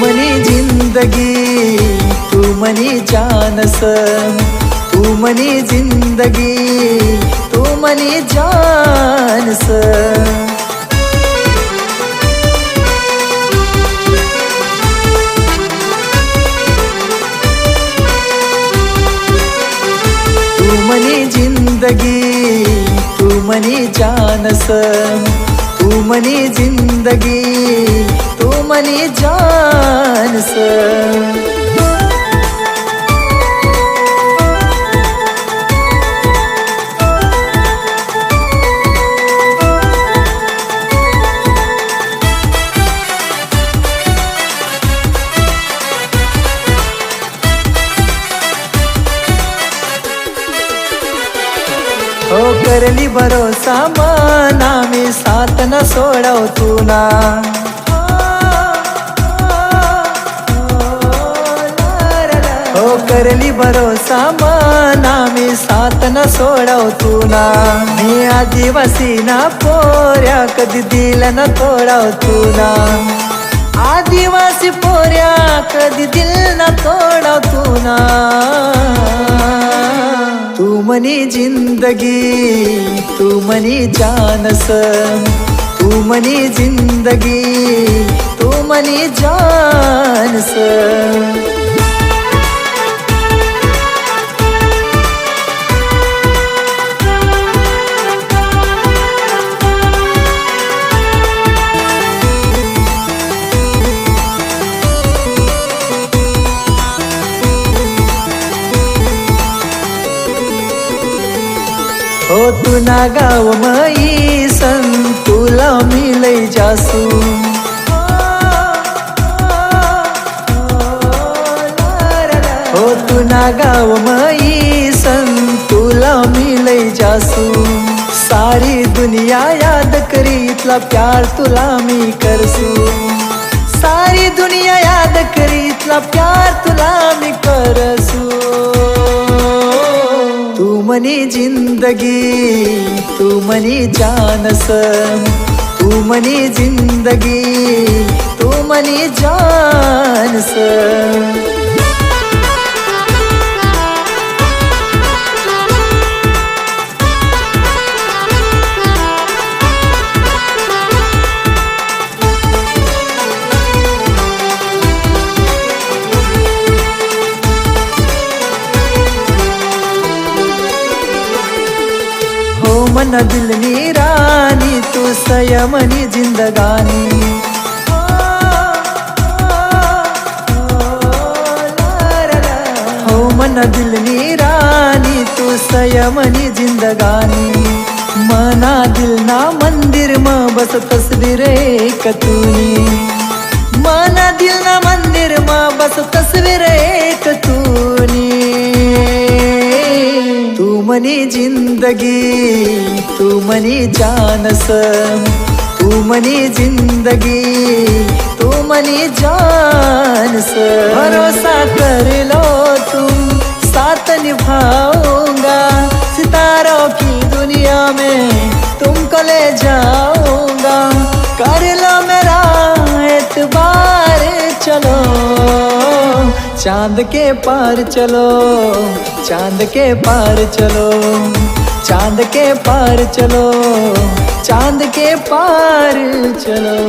मनी जिंदगी तू मनी जानस, तू मनी जिंदगी तू मनी जानस. तू मनी जिंदगी तू मनी जानस, तू मनी जिंदगी तू मनी जानस. हो करली भरोसा मना मी साथ न सोडव तू ना. हो करली भरोसा मना मी साथ न सोडव तू ना. मी आदिवासी ना पोऱ्या कधी दिल न तोडाव तू ना. आदिवासी पोऱ्या कधी दिल न तोडाव तू ना. तू मनी जिंदगी तू मनी जानस, तू मनी जिंदगी तू मनी जानस. हो तू ना गाव मई सन तुला मी लई जासू. हो तू ना गाव मई सन तुला मी लई जासू. सारी दुनिया याद करी इतला प्यार तुला मी करसू. सारी दुनिया याद करी इतला प्यार तुला मी करसू. तू मनी जिंदगी तू मनी जानस, तू मनी जिंदगी तू मनी जानस. मन दिल नी रानी तू संयमनी जिंदगानी. हो मन दिल नी रानी तू संयमनी जिंदगानी. मना दिल ना मंदिर म बस तस्वीर एक तूनी. मना दिल ना मंदिर म बस तस्वीर एक तूनी. तू मनी जिंदगी तू मनी जानस, तू मनी जिंदगी तू मनी जानस. भरोसा कर लो तुम साथ निभाऊंगा. सितारों की दुनिया में तुमको ले जाऊंगा. कर लो मेरा एतबार चलो. चांद के पार चलो, चांद के पार चलो, चांद के पार चलो, चांद के पार चलो.